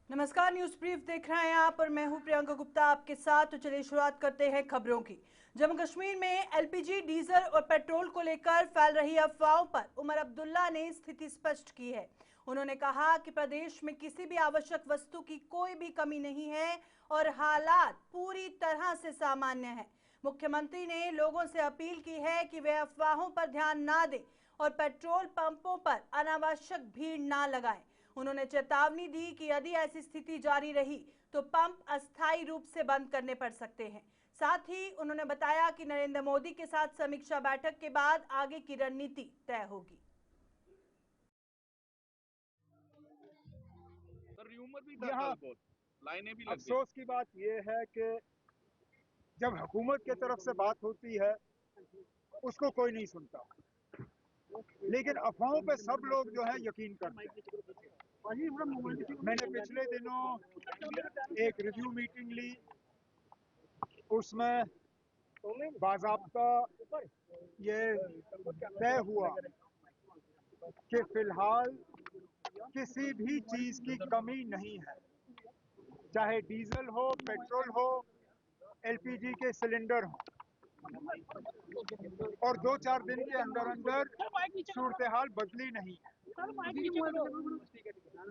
नमस्कार, news brief देख रहे हैं आप और मैं हूं प्रियंका गुप्ता आपके साथ। तो चलिए शुरुआत करते हैं खबरों की। जम्मू कश्मीर में एलपीजी, डीजल और पेट्रोल को लेकर फैल रही अफवाहों पर उमर अब्दुल्ला ने स्थिति स्पष्ट की है। उन्होंने कहा कि प्रदेश में किसी भी आवश्यक वस्तु की कोई भी कमी नहीं है और हालात पूरी तरह से सामान्य है। मुख्यमंत्री ने लोगों से अपील की है कि वे अफवाहों पर ध्यान ना दें और पेट्रोल पंपों पर अनावश्यक भीड़ ना लगाएं। उन्होंने चेतावनी दी कि यदि ऐसी स्थिति जारी रही तो पंप अस्थायी रूप से बंद करने पड़ सकते हैं। साथ ही उन्होंने बताया कि नरेंद्र मोदी के साथ समीक्षा बैठक के बाद आगे की रणनीति तय होगी। यहाँ लाइनें भी अफसोस की बात यह है कि जब हुकूमत की तरफ से बात होती है उसको कोई नहीं सुनता, लेकिन अफवाहों पे सब लोग जो है यकीन करते हैं। मैंने पिछले दिनों एक रिव्यू मीटिंग ली, उसमें बाज़ाब्ता ये तय हुआ कि फिलहाल किसी भी चीज की कमी नहीं है, चाहे डीजल हो, पेट्रोल हो, एलपीजी के सिलेंडर हो, और 2-4 दिन के अंदर अंदर सूरत हाल बदली नहीं है।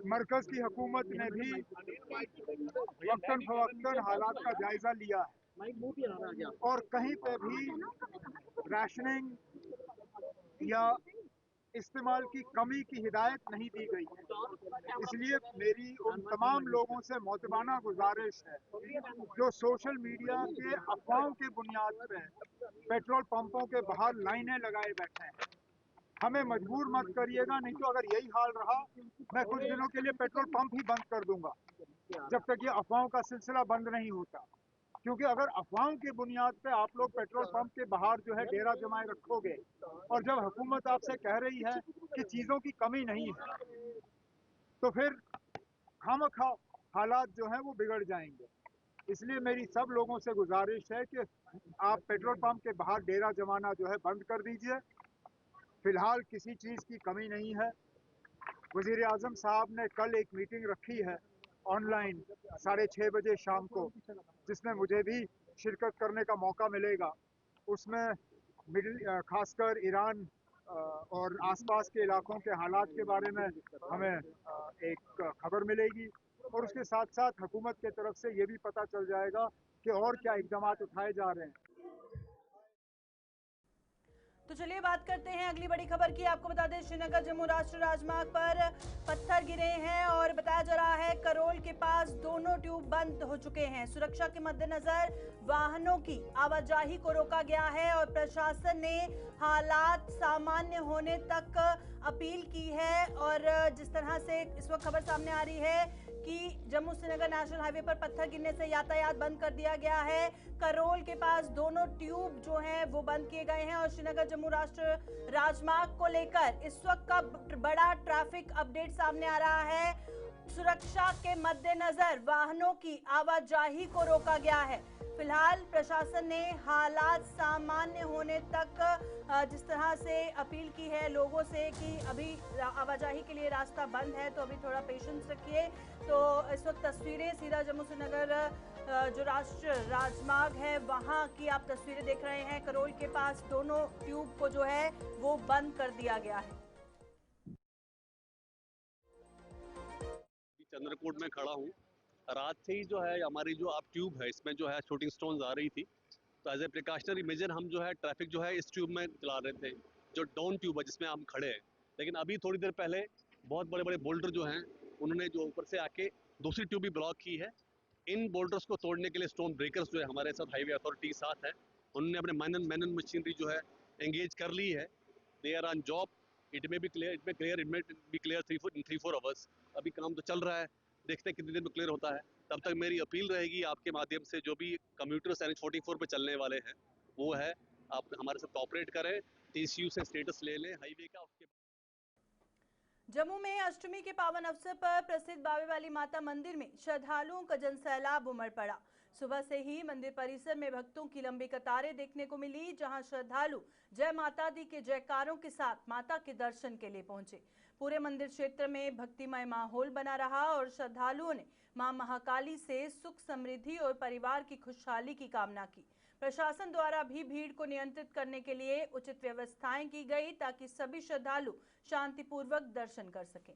मरकज की हुकूमत ने भी वक्तन फवक्तन हालात का जायजा लिया है और कहीं पे भी राशनिंग या इस्तेमाल की कमी की हिदायत नहीं दी गई है। इसलिए मेरी उन तमाम लोगों से मोतबाना गुजारिश है जो सोशल मीडिया के अफवाहों के बुनियाद पे पेट्रोल पंपों के बाहर लाइनें लगाए बैठे हैं, हमें मजबूर मत करिएगा, नहीं तो अगर यही हाल रहा मैं कुछ दिनों के लिए पेट्रोल पंप ही बंद कर दूंगा जब तक ये अफवाहों का सिलसिला बंद नहीं होता। क्योंकि अगर अफवाहों की बुनियाद पे आप लोग पेट्रोल पंप के बाहर जो है डेरा जमाए रखोगे और जब हुकूमत आपसे कह रही है कि चीज़ों की कमी नहीं है तो फिर खामखा हालात जो है वो बिगड़ जाएंगे। इसलिए मेरी सब लोगों से गुजारिश है कि आप पेट्रोल पंप के बाहर डेरा जमाना जो है बंद कर दीजिए। फिलहाल किसी चीज़ की कमी नहीं है। वज़ीर आज़म साहब ने कल एक मीटिंग रखी है ऑनलाइन 6:30 बजे शाम को, जिसमें मुझे भी शिरकत करने का मौका मिलेगा। उसमें खासकर ईरान और आसपास के इलाकों के हालात के बारे में हमें एक खबर मिलेगी और उसके साथ साथ हुकूमत की तरफ से ये भी पता चल जाएगा कि और क्या इक़दाम उठाए जा रहे हैं। तो चलिए बात करते हैं अगली बड़ी खबर की। आपको बता दें, श्रीनगर जम्मू राष्ट्रीय राजमार्ग पर पत्थर गिरे हैं और बताया जा रहा है करोल के पास दोनों ट्यूब बंद हो चुके हैं। सुरक्षा के मद्देनजर वाहनों की आवाजाही को रोका गया है और प्रशासन ने हालात सामान्य होने तक अपील की है। और जिस तरह से इस वक्त खबर सामने आ रही है कि जम्मू श्रीनगर नेशनल हाईवे पर पत्थर गिरने से यातायात बंद कर दिया गया है। करोल के पास दोनों ट्यूब जो हैं वो बंद किए गए हैं और श्रीनगर जम्मू राष्ट्रीय राजमार्ग को लेकर इस वक्त का बड़ा ट्रैफिक अपडेट सामने आ रहा है। सुरक्षा के मद्देनजर वाहनों की आवाजाही को रोका गया है। फिलहाल प्रशासन ने हालात सामान्य होने तक जिस तरह से अपील की है लोगों से कि अभी आवाजाही के लिए रास्ता बंद है तो अभी थोड़ा पेशेंस रखिए। तो इस वक्त तस्वीरें सीधा जम्मू श्रीनगर जो राष्ट्रीय राजमार्ग है वहां की आप तस्वीरें देख रहे हैं। करोल के पास दोनों ट्यूब को जो है वो बंद कर दिया गया है। चंद्रकोट में खड़ा हूँ। रात से ही जो है हमारी जो अब ट्यूब है इसमें जो है शूटिंग स्टोन्स आ रही थी, तो एज ए प्रिकॉशनरी मेजर हम जो है ट्रैफिक जो है इस ट्यूब में चला रहे थे जो डाउन ट्यूब है जिसमें हम खड़े हैं। लेकिन अभी थोड़ी देर पहले बहुत बड़े बड़े बोल्डर जो हैं उन्होंने जो ऊपर से आके दूसरी ट्यूब भी ब्लॉक की है। इन बोल्डर्स को तोड़ने के लिए स्टोन ब्रेकर्स जो है हमारे साथ हाईवे अथॉरिटी साथ है, उन्होंने अपने मैनन मशीनरी जो है एंगेज कर ली है। They are on job. It may be clear 3-4 hours. अभी काम तो चल रहा है, देखते हैं कितनी देर में क्लियर होता है। तब तक मेरी अपील रहेगी आपके माध्यम से जो भी कम्यूटर्स NH-44 पे चलने वाले हैं वो है आप हमारे साथ कॉपरेट करें, TCU से स्टेटस ले लें हाईवे का। उसके जम्मू में अष्टमी के पावन अवसर पर प्रसिद्ध बावे वाली माता मंदिर में श्रद्धालुओं का जनसैलाब उमड़ पड़ा। सुबह से ही मंदिर परिसर में भक्तों की लंबी कतारें देखने को मिली, जहां श्रद्धालु जय माता दी के जयकारों के साथ माता के दर्शन के लिए पहुंचे। पूरे मंदिर क्षेत्र में भक्तिमय माहौल बना रहा और श्रद्धालुओं ने मां महाकाली से सुख समृद्धि और परिवार की खुशहाली की कामना की। प्रशासन द्वारा भी भीड़ को नियंत्रित करने के लिए उचित व्यवस्थाएं की गई ताकि सभी श्रद्धालु शांतिपूर्वक दर्शन कर सकें।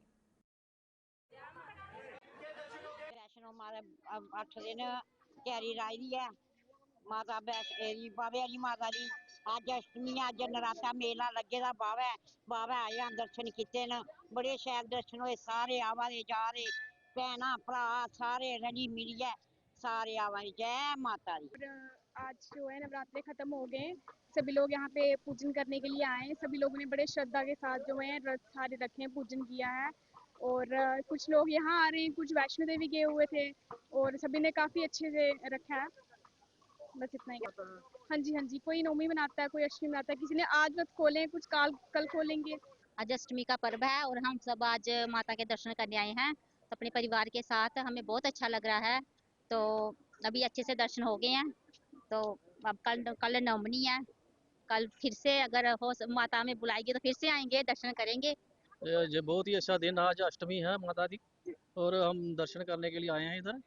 वैष्णो माता 8 दिन तैयारी लाई दी है। माता बावे आली माता दी अज अष्टमी अज नराता मेला लगे दा बावे आए हैं दर्शन किते न बड़े शैल दर्शन होए। सारे आवा दे जा रहे भैना भरा सारे रली मिलिए सारे आवा दे। जय माता दी। आज जो है नवरात्रे खत्म हो गए, सभी लोग यहाँ पे पूजन करने के लिए आए हैं। सभी लोगों ने बड़े श्रद्धा के साथ जो है व्रत सारे रखे हैं, पूजन किया है। और कुछ लोग यहाँ आ रहे हैं, कुछ वैष्णो देवी गए हुए थे और सभी ने काफ़ी अच्छे से रखा है। बस इतना ही। हाँ जी, कोई नौमी मनाता है, कोई अष्टमी मनाता है, किसी ने आज व्रत खोले, कुछ कल खोलेंगे। आज अष्टमी का पर्व है और हम सब आज माता के दर्शन करने आए हैं अपने परिवार के साथ। हमें बहुत अच्छा लग रहा है। तो अभी अच्छे से दर्शन हो गए हैं। तो अब कल नवमी है। कल फिर से अगर हो माता में बुलाएगी तो फिर से आएंगे, दर्शन करेंगे। ये बहुत ही अच्छा दिन, आज अष्टमी है माता दी और हम दर्शन करने के लिए आए हैं इधर।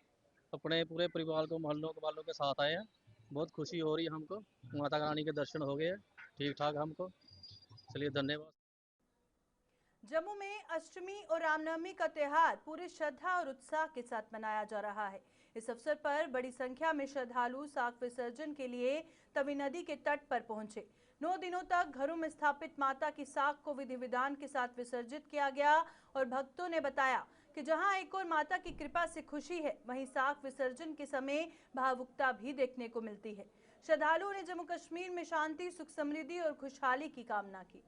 अपने पूरे परिवार को मोहल्लों वालों के साथ आए हैं। बहुत खुशी हो रही है हमको। माता रानी के दर्शन हो गए ठीक ठाक हमको। चलिए धन्यवाद। जम्मू में अष्टमी और रामनवमी का त्योहार पूरे श्रद्धा और उत्साह के साथ मनाया जा रहा है। इस अवसर पर बड़ी संख्या में श्रद्धालु साग विसर्जन के लिए तवी नदी के तट पर पहुंचे। 9 दिनों तक घरों में स्थापित माता की साग को विधि विधान के साथ विसर्जित किया गया और भक्तों ने बताया कि जहां एक और माता की कृपा से खुशी है, वहीं साग विसर्जन के समय भावुकता भी देखने को मिलती है। श्रद्धालुओं ने जम्मू कश्मीर में शांति, सुख समृद्धि और खुशहाली की कामना की।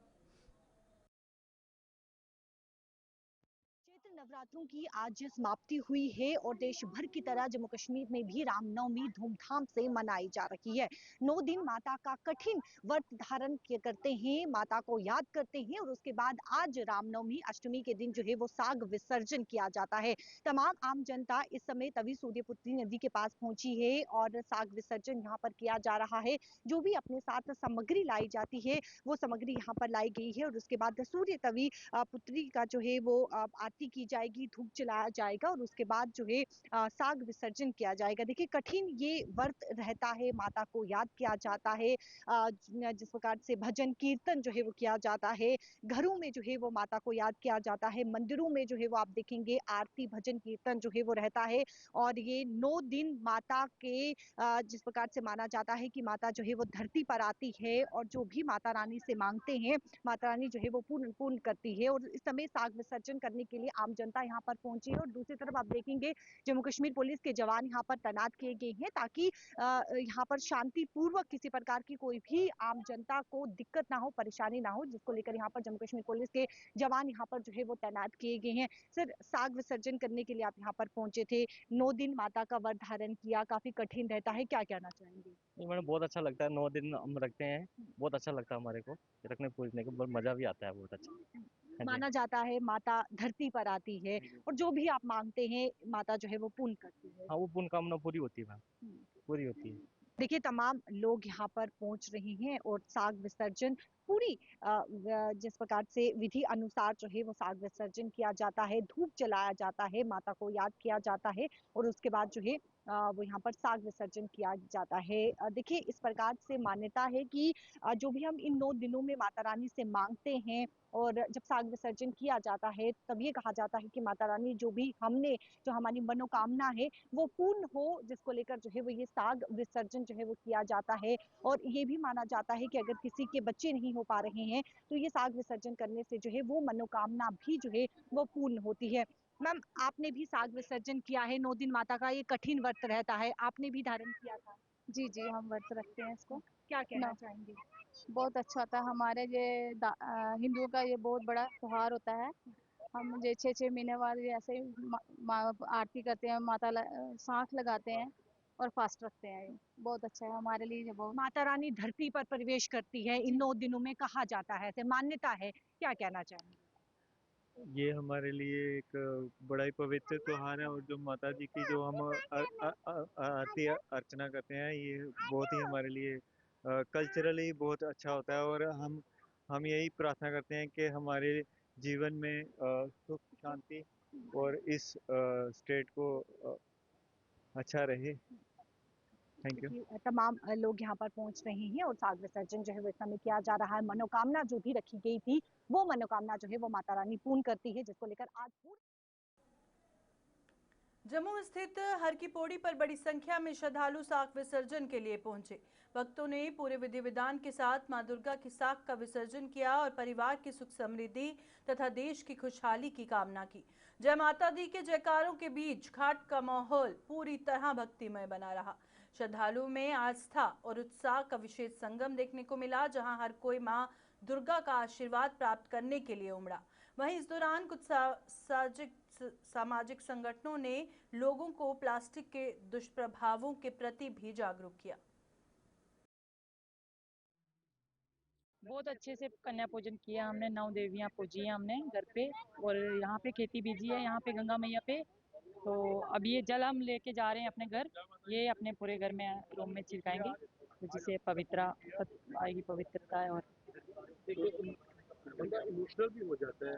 नवरात्रों की आज समाप्ति हुई है और देश भर की तरह जम्मू कश्मीर में भी रामनवमी धूमधाम से मनाई जा रही है। 9 दिन माता का कठिन व्रत धारण करते हैं, माता को याद करते हैं और उसके बाद आज रामनवमी अष्टमी के दिन जो है वो साग विसर्जन किया जाता है। तमाम आम जनता इस समय तवी सूर्यपुत्री नदी के पास पहुंची है और साग विसर्जन यहाँ पर किया जा रहा है। जो भी अपने साथ सामग्री लाई जाती है वो सामग्री यहाँ पर लाई गई है और उसके बाद सूर्य तवी पुत्री का जो है वो आरती की जाएगी, धूप जलाया जाएगा और उसके बाद जो है साग विसर्जन किया जाएगा। देखिए कठिन ये व्रत रहता है, माता को याद किया जाता है, जिस प्रकार से भजन कीर्तन जो है वो किया जाता है, घरों में जो है वो माता को याद किया जाता है, मंदिरों में जो है वो आप देखेंगे आरती भजन कीर्तन जो है वो रहता है। और ये 9 दिन माता के जिस प्रकार से माना जाता है कि माता जो है वो धरती पर आती है और जो भी माता रानी से मांगते हैं माता रानी जो है वो पूर्ण करती है। और इस समय साग विसर्जन करने के लिए आम जनता यहाँ पर पहुंची है और दूसरी तरफ आप देखेंगे जम्मू कश्मीर पुलिस के जवान यहाँ पर तैनात किए गए हैं ताकि यहाँ पर शांति पूर्वक किसी प्रकार की कोई भी आम जनता को दिक्कत ना हो, परेशानी ना हो, जिसको लेकर यहाँ पर जम्मू कश्मीर पुलिस के जवान यहाँ पर जो है वो तैनात किए गए हैं। सर, साग विसर्जन करने के लिए आप यहाँ पर पहुंचे थे, 9 दिन माता का व्रत धारण किया, काफी कठिन रहता है, क्या कहना चाहेंगे? मैडम बहुत अच्छा लगता है, 9 दिन हम रखते हैं, बहुत अच्छा लगता है हमारे को रखने पूजने को, बहुत मजा भी आता है, बहुत अच्छा। माना जाता है माता धरती पर आती है और जो भी आप मांगते हैं माता जो है वो पूर्ण करती है। हाँ, वो पूर्ण कामना पूरी होती है मैम, पूरी होती है। देखिए तमाम लोग यहाँ पर पहुंच रहे हैं और साग विसर्जन पूरी जिस प्रकार से विधि अनुसार जो है वो साग विसर्जन किया जाता है, धूप जलाया जाता है, माता को याद किया जाता है और उसके बाद जो है वो यहाँ पर साग विसर्जन किया जाता है। देखिए इस प्रकार से मान्यता है कि जो भी हम इन 9 दिनों में माता रानी से मांगते हैं और जब साग विसर्जन किया जाता है तब ये कहा जाता है कि माता रानी जो हमारी मनोकामना है वो पूर्ण हो, जिसको लेकर जो है वो ये साग विसर्जन जो है वो किया जाता है। और ये भी माना जाता है कि अगर किसी के बच्चे नहीं हो पा रहे हैं तो ये साग विसर्जन करने से जो है वो मनोकामना भी जो है वो पूर्ण होती है। मैम, आपने भी साग विसर्जन किया है, 9 दिन माता का ये कठिन व्रत रहता है, आपने भी धारण किया था? जी, हम व्रत रखते हैं इसको। क्या कहना चाहेंगे? बहुत अच्छा होता है हमारे ये हिंदुओं का ये बहुत बड़ा त्योहार होता है। हम ये 6 महीने बाद ऐसे ही आरती करते हैं, साँख लगाते हैं और फास्ट रखते हैं। ये बहुत अच्छा है हमारे लिए। ये बहुत माता रानी धरती पर प्रवेश करती है इन 9 दिनों में, कहा जाता है, ऐसे मान्यता है, क्या कहना चाहेंगे? ये हमारे लिए एक बड़ा ही पवित्र त्योहार है और जो माता जी की जो हम आरती अर्चना करते हैं ये बहुत ही हमारे लिए कल्चरली बहुत अच्छा होता है और हम यही प्रार्थना करते हैं कि हमारे जीवन में सुख शांति और इस स्टेट को अच्छा रहे। Thank you. क्योंकि तमाम लोग यहाँ पर पहुंच रहे हैं और साग विसर्जन जो है वो इस समय किया जा रहा है। मनोकामना जो भी रखी गई थी वो मनोकामना जो है वो माता रानी पूर्ण करती है, जिसको लेकर आज जम्मू स्थित हर की पौड़ी पर बड़ी संख्या में श्रद्धालु साग विसर्जन के लिए पहुंचे। भक्तों ने पूरे विधि विधान के साथ मां दुर्गा की साग का विसर्जन किया और परिवार की सुख समृद्धि तथा देश की खुशहाली की कामना की। जय माता दी के जयकारों के बीच घाट का माहौल पूरी तरह भक्तिमय बना रहा। श्रद्धालुओं में आस्था और उत्साह का विशेष संगम देखने को मिला, जहां हर कोई मां दुर्गा का आशीर्वाद प्राप्त करने के लिए उमड़ा। वहीं इस दौरान कुछ सामाजिक संगठनों ने लोगों को प्लास्टिक के दुष्प्रभावों के प्रति भी जागरूक किया। बहुत अच्छे से कन्या पूजन किया हमने, 9 देवियां पूजी हैं हमने घर पे, और यहाँ पे खेती बीजी है यहाँ पे गंगा मैया पे। तो अब ये जल हम लेके जा रहे हैं अपने घर, ये अपने पूरे घर में रूम में छिड़काएंगे, तो जिससे पवित्रता आएगी, पवित्रता है। और इमोशनल भी हो जाता है,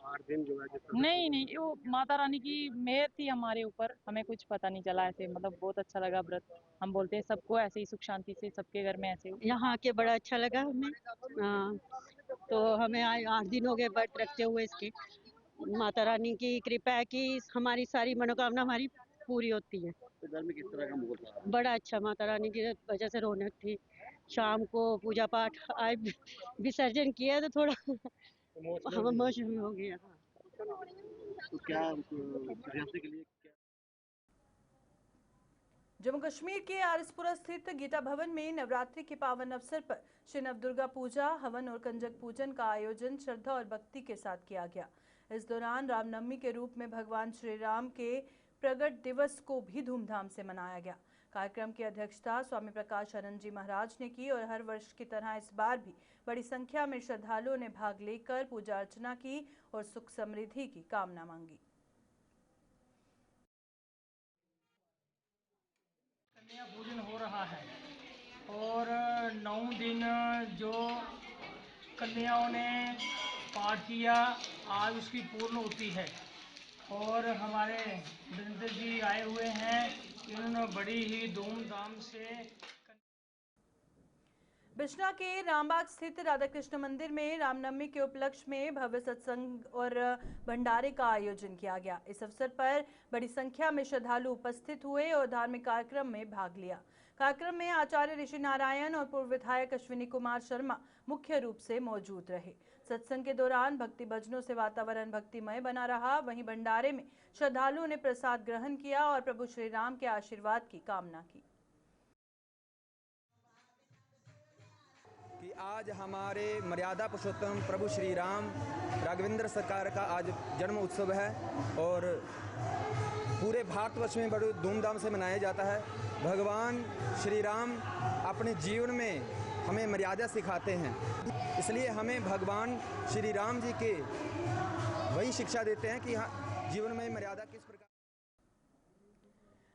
8 दिन जो है। नहीं, वो माता रानी की मेहर थी हमारे ऊपर, हमें कुछ पता नहीं चला ऐसे, मतलब बहुत अच्छा लगा व्रत। हम बोलते हैं सबको ऐसे ही सुख शांति से सबके घर में ऐसे यहाँ आके बड़ा अच्छा लगा हमें। हाँ, तो हमें 8 दिन हो गए व्रत रखते हुए। इसकी माता रानी की कृपा है कि हमारी सारी मनोकामना हमारी पूरी होती है। तो घर में किस तरह का माहौल था? बड़ा अच्छा, माता रानी की वजह से रौनक थी। शाम को पूजा पाठ, आज विसर्जन किया तो थोड़ा हम इमोशनल हो गया। तो क्या सूर्यास्त के लिए जम्मू कश्मीर के आरसपुरा स्थित गीता भवन में नवरात्रि के पावन अवसर पर श्री नवदुर्गा पूजा, हवन और कंजक पूजन का आयोजन श्रद्धा और भक्ति के साथ किया गया। इस दौरान रामनवमी के रूप में भगवान श्री राम के प्रगट दिवस को भी धूमधाम से मनाया गया। कार्यक्रम की अध्यक्षता स्वामी प्रकाश आनंद जी महाराज ने की और हर वर्ष की तरह इस बार भी बड़ी संख्या में श्रद्धालुओं ने भाग लेकर पूजा अर्चना की और सुख समृद्धि की कामना मांगी। कन्या पूजन हो रहा है और 9 दिन जो कन्याओं ने पाठ किया, आज उसकी पूर्ण होती है। और हमारे वीरेंद्र जी आए हुए हैं, इन्होंने बड़ी ही धूमधाम से बिश्ना के रामबाग स्थित राधा कृष्ण मंदिर में रामनवमी के उपलक्ष्य में भव्य सत्संग और भंडारे का आयोजन किया गया। इस अवसर पर बड़ी संख्या में श्रद्धालु उपस्थित हुए और धार्मिक कार्यक्रम में भाग लिया। कार्यक्रम में आचार्य ऋषि नारायण और पूर्व विधायक अश्विनी कुमार शर्मा मुख्य रूप से मौजूद रहे। सत्संग के दौरान भक्ति भजनों से वातावरण भक्तिमय बना रहा। वहीं भंडारे में श्रद्धालुओं ने प्रसाद ग्रहण किया और प्रभु श्री राम के आशीर्वाद की कामना की। कि आज हमारे मर्यादा पुरुषोत्तम प्रभु श्री राम राघवेंद्र सरकार का आज जन्म उत्सव है और पूरे भारतवर्ष में बड़े धूमधाम से मनाया जाता है। भगवान श्री राम अपने जीवन में हमें मर्यादा सिखाते हैं, इसलिए हमें भगवान श्री राम जी के वही शिक्षा देते हैं कि जीवन में मर्यादा किस प्रकार।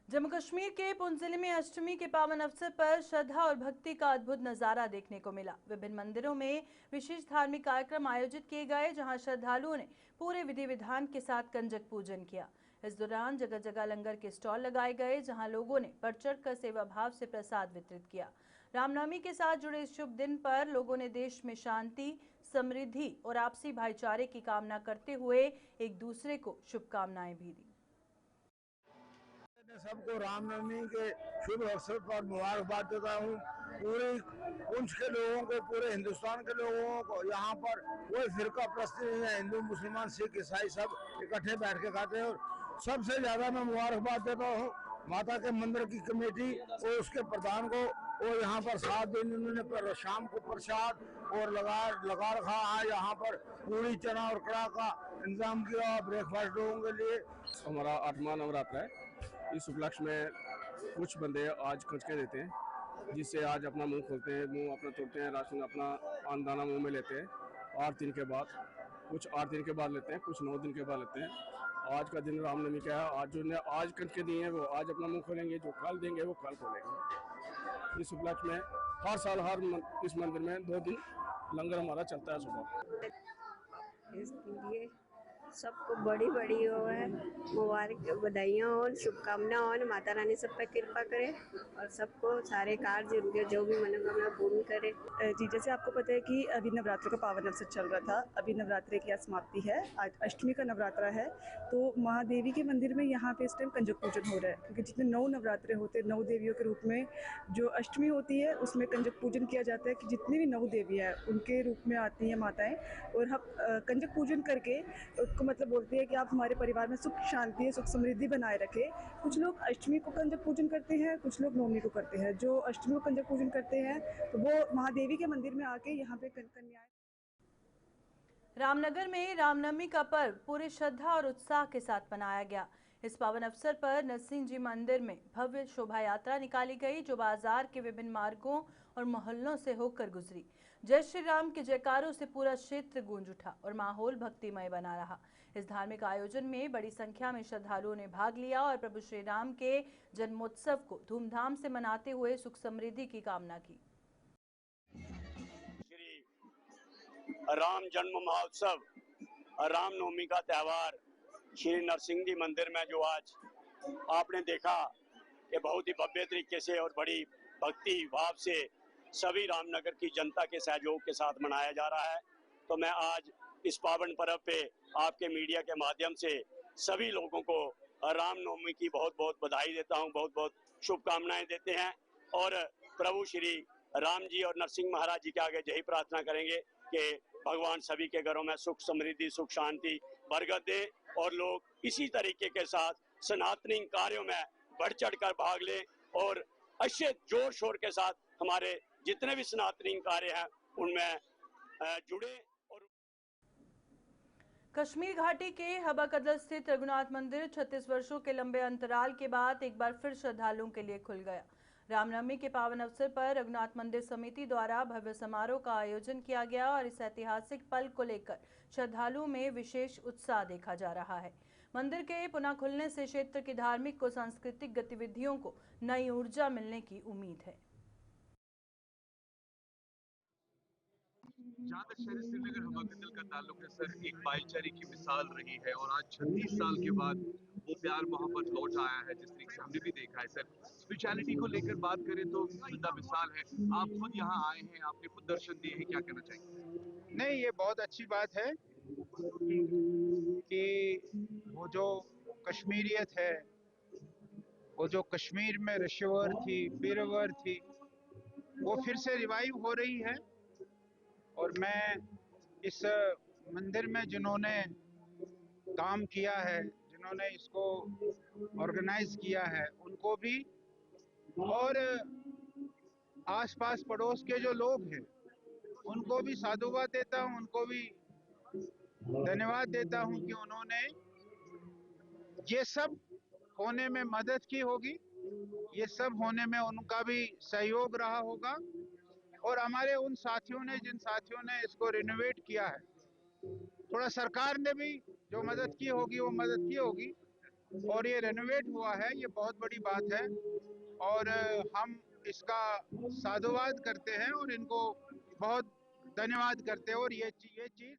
जम्मू कश्मीर के पुंछ जिले में अष्टमी के पावन अवसर पर श्रद्धा और भक्ति का अद्भुत नजारा देखने को मिला। विभिन्न मंदिरों में विशेष धार्मिक कार्यक्रम आयोजित किए गए, जहां श्रद्धालुओं ने पूरे विधि विधान के साथ कंजक पूजन किया। इस दौरान जगह जगह लंगर के स्टॉल लगाए गए, जहां लोगों ने बढ़ चढ़ कर सेवा भाव से प्रसाद वितरित किया। रामनवमी के साथ जुड़े इस शुभ दिन पर लोगों ने देश में शांति, समृद्धि और आपसी भाईचारे की कामना करते हुए एक दूसरे को शुभकामनाएं भी दी। सबको रामनवमी के शुभ अवसर पर मुबारकबाद देता हूँ। पूरे पुंछ के लोगों को, पूरे हिंदुस्तान के लोगों को यहाँ पर कोई फिरका प्रस्ती नहीं है। हिंदू, मुसलमान, सिख, ईसाई सब इकट्ठे बैठ के खाते हैं। और सबसे ज्यादा मैं मुबारकबाद देता हूँ माता के मंदिर की कमेटी और उसके प्रधान को। और यहाँ पर 7 दिन उन्होंने शाम को प्रसाद और लगा रखा है। यहाँ पर पूरी चना और कड़ा का इंतजाम किया ब्रेकफास्ट लोगों के लिए। हमारा 8वां नवरात्र है। इस उपलक्ष्य में कुछ बंदे आज कंजके देते हैं, जिससे आज अपना मुंह खोलते हैं, मुंह अपना तोड़ते हैं, राशन अपना अन्नदाना मुंह में लेते हैं। 8 दिन के बाद, कुछ 8 दिन के बाद लेते हैं, कुछ 9 दिन के बाद लेते हैं। आज का दिन रामनवमी का है। आज जो ने आज कंजके दिए हैं वो आज अपना मुंह खोलेंगे, जो कल देंगे वो कल खोलेंगे। इस उपलक्ष्य में हर साल इस मंदिर में 2 दिन लंगर हमारा चलता है सुबह। इसके लिए सबको बड़ी बड़ी वो है मुबारक बधाइयाँ हो, शुभकामनाएं हो, माता रानी सब पे कृपा करे और सबको सारे कार्य उनके जो भी मनोकामना पूर्ण करे। जी, जैसे आपको पता है कि अभी नवरात्र का पावन अवसर चल रहा था, अभी नवरात्रे की आज समाप्ति है, आज अष्टमी का नवरात्रा है, तो महादेवी के मंदिर में यहाँ पे इस टाइम कंजक पूजन हो रहा है, क्योंकि जितने 9 नवरात्रे होते हैं, 9 देवियों के रूप में जो अष्टमी होती है उसमें कंजक पूजन किया जाता है कि जितनी भी 9 देवियाँ हैं उनके रूप में आती हैं माताएँ, और हम कंजक पूजन करके उसको मतलब बोलते हैं कि आप हमारे परिवार में सुख शांति सुख समृद्धि बनाए रखें। कुछ लोग अष्टमी को कंजक पूजन करते हैं, कुछ लोग नवमी को करते हैं। जो अष्टमी को कंजक पूजन करते हैं तो वो महादेवी के मंदिर में आके यहाँ पे कन्याएं। रामनगर में रामनवमी का पर्व पूरी श्रद्धा और उत्साह के साथ मनाया गया। इस पावन अवसर पर नरसिंह जी मंदिर में भव्य शोभा यात्रा निकाली गई, जो बाजार के विभिन्न मार्गों और मोहल्लों से होकर गुजरी। जय श्री राम के जयकारों से पूरा क्षेत्र गूंज उठा और माहौल भक्तिमय बना रहा। इस धार्मिक आयोजन में बड़ी संख्या में श्रद्धालुओं ने भाग लिया और प्रभु श्री राम के जन्मोत्सव को धूमधाम से मनाते हुए सुख समृद्धि की कामना की। राम जन्म महोत्सव, रामनवमी का त्यौहार श्री नरसिंह जी मंदिर में जो आज आपने देखा कि बहुत ही भव्य तरीके से और बड़ी भक्ति भाव से सभी रामनगर की जनता के सहयोग के साथ मनाया जा रहा है। तो मैं आज इस पावन पर्व पे आपके मीडिया के माध्यम से सभी लोगों को रामनवमी की बहुत बहुत बधाई देता हूं, बहुत बहुत शुभकामनाएं देते हैं और प्रभु श्री राम जी और नरसिंह महाराज जी के आगे यही प्रार्थना करेंगे कि भगवान सभी के घरों में सुख समृद्धि सुख शांति बरकत दे और लोग इसी तरीके के साथ सनातनी कार्यों में बढ़ चढ़ कर भाग लें और अच्छे जोर शोर के साथ हमारे जितने भी सनातनी कार्य हैं उनमें जुड़े। कश्मीर घाटी के हबा कदल स्थित रघुनाथ मंदिर 36 वर्षों के लंबे अंतराल के बाद एक बार फिर श्रद्धालुओं के लिए खुल गया। रामनवमी के पावन अवसर पर रघुनाथ मंदिर समिति द्वारा भव्य समारोह का आयोजन किया गया और इस ऐतिहासिक पल को लेकर श्रद्धालुओं में विशेष उत्साह देखा जा रहा है। मंदिर के पुनः खुलने से क्षेत्र की धार्मिक व सांस्कृतिक गतिविधियों को नई ऊर्जा मिलने की उम्मीद है। जहाँ तक शहरी श्रीनगर हवा कदल का ताल्लुक है सर, एक भाईचारे की मिसाल रही है और आज 36 साल के बाद वो प्यार मोहब्बत लौट आया है, जिस तरीके से हमने भी देखा है सर। स्पिरिचुअलिटी को लेकर बात करें तो जिंदा मिसाल है। आप खुद यहाँ आए हैं, आपने खुद दर्शन दिए हैं, क्या कहना चाहेंगे? नहीं, ये बहुत अच्छी बात है कि वो जो कश्मीरियत है, वो जो कश्मीर में ऋषिवर थी बीरवर थी, वो फिर से रिवाइव हो रही है। और मैं इस मंदिर में जिन्होंने काम किया है, जिन्होंने इसको ऑर्गेनाइज किया है, उनको भी और आसपास पड़ोस के जो लोग हैं उनको भी साधुवाद देता हूं, उनको भी धन्यवाद देता हूं कि उन्होंने ये सब होने में मदद की होगी, ये सब होने में उनका भी सहयोग रहा होगा। और हमारे उन साथियों ने, जिन साथियों ने इसको रिनोवेट किया है, थोड़ा सरकार ने भी जो मदद की होगी वो मदद की होगी और ये रेनोवेट हुआ है, ये बहुत बड़ी बात है और हम इसका साधुवाद करते हैं और इनको बहुत धन्यवाद करते हैं। और ये चीज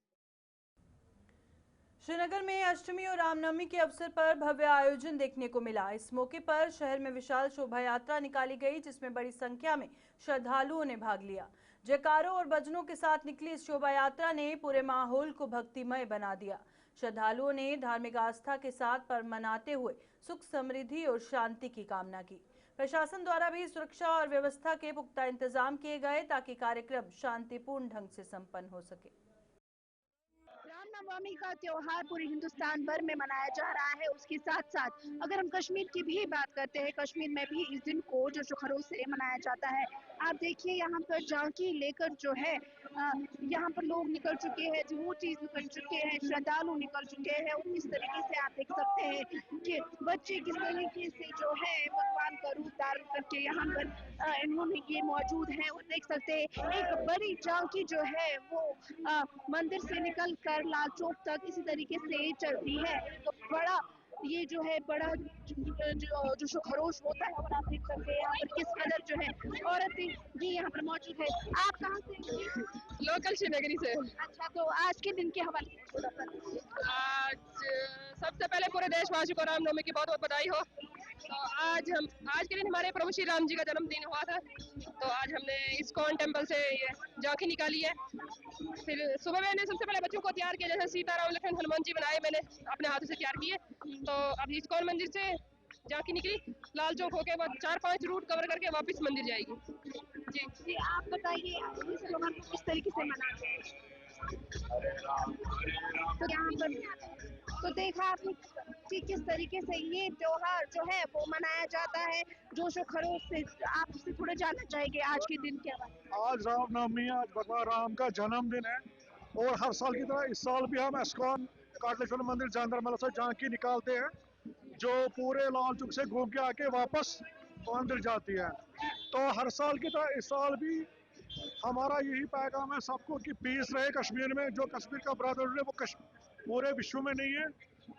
श्रीनगर में अष्टमी और रामनवमी के अवसर पर भव्य आयोजन देखने को मिला। इस मौके पर शहर में विशाल शोभा यात्रा निकाली गई, जिसमें बड़ी संख्या में श्रद्धालुओं ने भाग लिया। जयकारों और भजनों के साथ निकली इस शोभा यात्रा ने पूरे माहौल को भक्तिमय बना दिया। श्रद्धालुओं ने धार्मिक आस्था के साथ पर्व मनाते हुए सुख समृद्धि और शांति की कामना की। प्रशासन द्वारा भी सुरक्षा और व्यवस्था के पुख्ता इंतजाम किए गए ताकि कार्यक्रम शांतिपूर्ण ढंग से संपन्न हो सके। रामनवमी का त्योहार पूरे हिंदुस्तान भर में मनाया जा रहा है। उसके साथ साथ अगर हम कश्मीर की भी बात करते हैं, कश्मीर में भी इस दिन को जो खरोश से मनाया जाता है। आप देखिए यहाँ पर झांकी लेकर जो है यहाँ पर लोग निकल चुके हैं, डिवोटीज निकल चुके हैं, श्रद्धालु निकल चुके हैं और इस तरीके से आप देख सकते हैं कि बच्चे किस तरीके से जो है भगवान का रूप धारण करके यहाँ पर इन्होंने ये मौजूद है। और देख सकते हैं एक बड़ी झांकी जो है वो मंदिर से निकल कर लाल चौक तक इसी तरीके से चलती है। तो बड़ा ये जो है बड़ा जोशो खरोश होता है। और आप देख सकते हैं यहाँ पर किस कदर जो है औरतें भी यहाँ पर मौजूद है। आप कहाँ से? लोकल श्रीनगरी से। अच्छा, तो आज के दिन के हवाले से थोड़ा सा। आज सबसे पहले पूरे देशवासियों को रामनवमी की बहुत बहुत बधाई हो। तो आज के दिन हमारे प्रभु श्री राम जी का जन्मदिन हुआ था, तो आज हमने इस्कॉन टेम्पल से ये झांकी निकाली है। फिर सुबह मैंने सबसे पहले बच्चों को तैयार किया, जैसे सीता राम लक्ष्मण हनुमान जी बनाए, मैंने अपने हाथों से तैयार किए। तो अब इस्कॉन मंदिर से झांकी निकली, लाल चौक होके बाद 4-5 रूट कवर करके वापस मंदिर जाएगी। जी, आप बताइए इस त्योहार को किस तरीके से मनाते हैं? तो यहाँ पर तो देखा आपने कि किस तरीके से ये त्योहार जो है वो मनाया जाता है जोशो खरोश से। आपसे थोड़ा जानना चाहेंगे आज के दिन क्या बात? आज रामनवमी, आज भगवान राम का जन्मदिन है और हर साल की तरह इस साल भी हम इस्कॉन काटलेश्वर मंदिर जांदरमला से झांकी निकालते हैं, जो पूरे लाल चौक से घूम के आके वापस मंदिर जाती है। तो हर साल की तरह इस साल भी हमारा यही पैगाम है सबको कि पीस रहे कश्मीर में। जो कश्मीर का ब्रदरहुड है वो पूरे विश्व में नहीं है।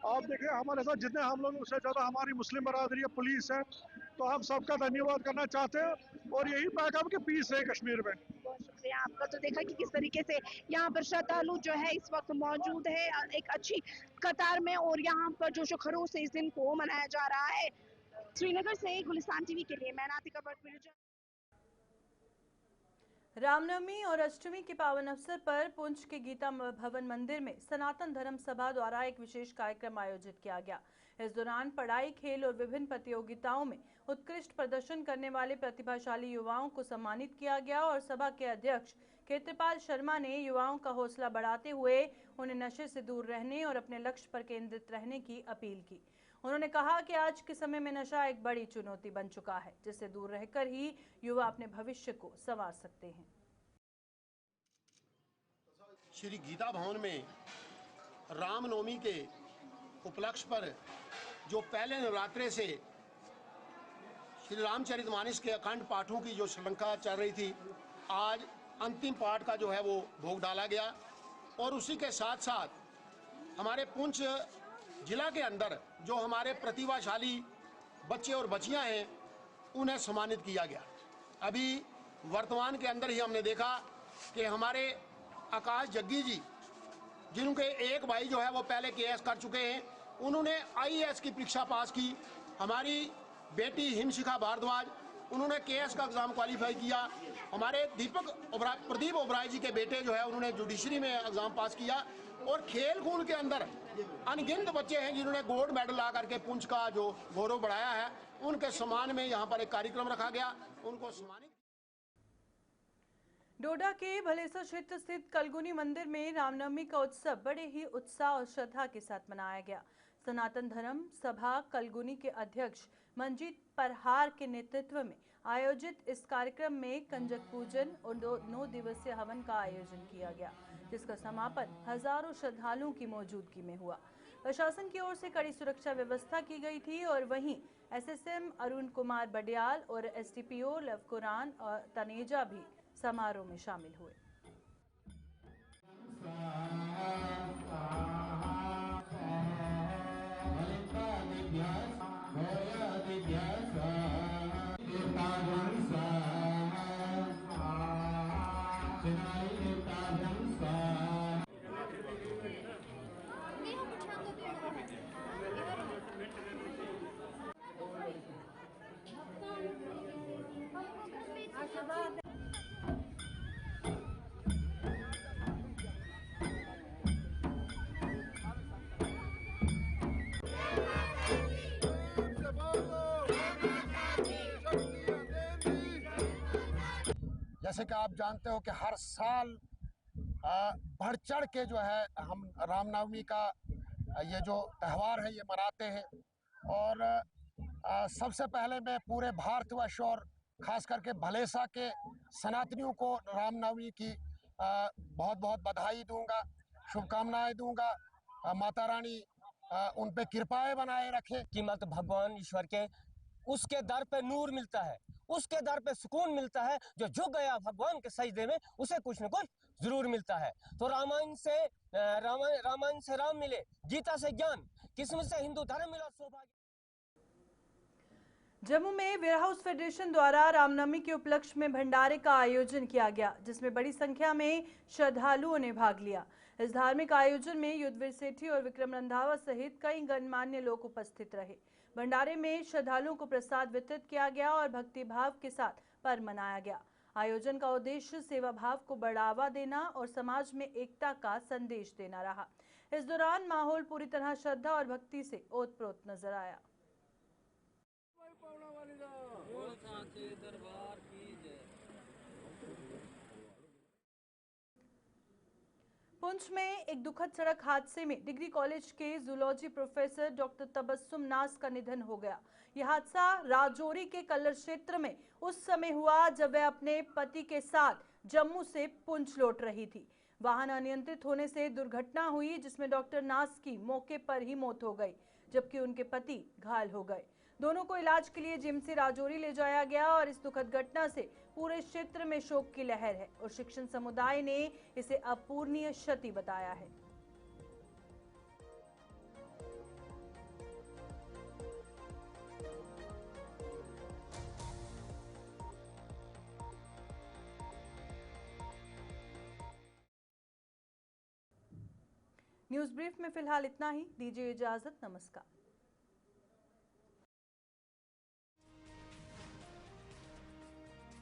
आप देखें हमारे साथ जितने हम लोग उससे ज़्यादा हमारी मुस्लिम बरादरी है, पुलिस है, तो हम सबका धन्यवाद करना चाहते हैं और यही पैगाम कि पीस रहे कश्मीर में। बहुत शुक्रिया आपका। तो देखा कि किस तरीके से यहाँ पर श्रद्धालु जो है इस वक्त मौजूद है एक अच्छी कतार में, और यहाँ पर जोशो खरोश से इस दिन को मनाया जा रहा है। श्रीनगर से गुलिस्तान टीवी के लिए मैं नातिका भट्ट। रामनवमी और अष्टमी के पावन अवसर पर पुंछ के गीता भवन मंदिर में सनातन धर्म सभा द्वारा एक विशेष कार्यक्रम आयोजित किया गया। इस दौरान पढ़ाई, खेल और विभिन्न प्रतियोगिताओं में उत्कृष्ट प्रदर्शन करने वाले प्रतिभाशाली युवाओं को सम्मानित किया गया और सभा के अध्यक्ष केतृपाल शर्मा ने युवाओं का हौसला बढ़ाते हुए उन्हें नशे से दूर रहने और अपने लक्ष्य पर केंद्रित रहने की अपील की। उन्होंने कहा कि आज के समय में नशा एक बड़ी चुनौती बन चुका है, जिससे दूर रहकर ही युवा अपने भविष्य को संवार सकते हैं। श्री गीता भवन में रामनवमी के उपलक्ष्य पर जो पहले नवरात्रे से श्री रामचरितमानस के अखंड पाठों की जो श्रृंखला चल रही थी, आज अंतिम पाठ का जो है वो भोग डाला गया और उसी के साथ साथ हमारे पुंछ जिला के अंदर जो हमारे प्रतिभाशाली बच्चे और बच्चियां हैं उन्हें सम्मानित किया गया। अभी वर्तमान के अंदर ही हमने देखा कि हमारे आकाश जग्गी जी, जिनके एक भाई जो है वो पहले केएस कर चुके हैं, उन्होंने आईएएस की परीक्षा पास की। हमारी बेटी हिमशिखा भारद्वाज, उन्होंने केएस का एग्ज़ाम क्वालिफाई किया। हमारे प्रदीप ओबराय जी के बेटे जो है उन्होंने जुडिशरी में एग्ज़ाम पास किया। और खेल कूद के अंदर अनगिनत बच्चे हैं जिन्होंने गोल्ड मेडल ला करके पुंछ का जो गौरव बढ़ाया है। उनके सम्मान में यहाँ पर एक कार्यक्रम रखा गया, उनको सम्मानित। डोडा के भलेसर क्षेत्र स्थित कलगुनी मंदिर में रामनवमी का उत्सव बड़े ही उत्साह और श्रद्धा के साथ मनाया गया। सनातन धर्म सभा कलगुनी के अध्यक्ष मंजीत परहार के नेतृत्व में आयोजित इस कार्यक्रम में कंजक पूजन और 9 दिवसीय हवन का आयोजन किया गया, जिसका समापन हजारों श्रद्धालुओं की मौजूदगी में हुआ। प्रशासन की ओर से कड़ी सुरक्षा व्यवस्था की गई थी और वहीं एसएसएम अरुण कुमार बडियाल और एसडीपीओ लवकुरान और तनेजा भी समारोह में शामिल हुए। जैसे कि आप जानते हो कि हर साल बढ़ चढ़ के जो है हम रामनवमी का ये जो त्यौहार है ये मनाते हैं। और सबसे पहले मैं पूरे भारतवर्ष और ख़ास करके भलेसा के सनातनियों को रामनवमी की बहुत बहुत बधाई दूंगा, शुभकामनाएं दूंगा। माता रानी उन पे कृपाएं बनाए रखे कि मत भगवान ईश्वर के उसके दर पे नूर मिलता है, उसके दर पे सुकून मिलता है। जो झुक गया भगवान के सजदे में उसे कुछ न कुछ जरूर मिलता है। तो रामायण से राम मिले, गीता से ज्ञान, किस्मत से हिंदू धर्म मिला, सौभाग्य। जम्मू में वेयरहाउस फेडरेशन द्वारा रामनवमी के उपलक्ष्य में भंडारे का आयोजन किया गया, जिसमें बड़ी संख्या में श्रद्धालुओं ने भाग लिया। इस धार्मिक आयोजन में युद्धवीर सेठी और विक्रम रंधावा सहित कई गणमान्य लोग उपस्थित रहे। भंडारे में श्रद्धालुओं को प्रसाद वितरित किया गया और भक्ति भाव के साथ पर्व मनाया गया। आयोजन का उद्देश्य सेवा भाव को बढ़ावा देना और समाज में एकता का संदेश देना रहा। इस दौरान माहौल पूरी तरह श्रद्धा और भक्ति से ओतप्रोत नजर आया। पुंछ में एक दुखद सड़क हादसे में डिग्री कॉलेज के जूलॉजी प्रोफेसर डॉक्टर तबस्सुम नाज का निधन हो गया। यह हादसा राजौरी के कल्लर क्षेत्र में उस समय हुआ जब वह अपने पति के साथ जम्मू से पुंछ लौट रही थी। वाहन अनियंत्रित होने से दुर्घटना हुई, जिसमें डॉक्टर नाज की मौके पर ही मौत हो गई, जबकि उनके पति घायल हो गए। दोनों को इलाज के लिए जीएमसी राजौरी ले जाया गया और इस दुखद घटना से पूरे क्षेत्र में शोक की लहर है और शिक्षण समुदाय ने इसे अपूरणीय क्षति बताया है। न्यूज ब्रीफ में फिलहाल इतना ही। दीजिए इजाजत। नमस्कार।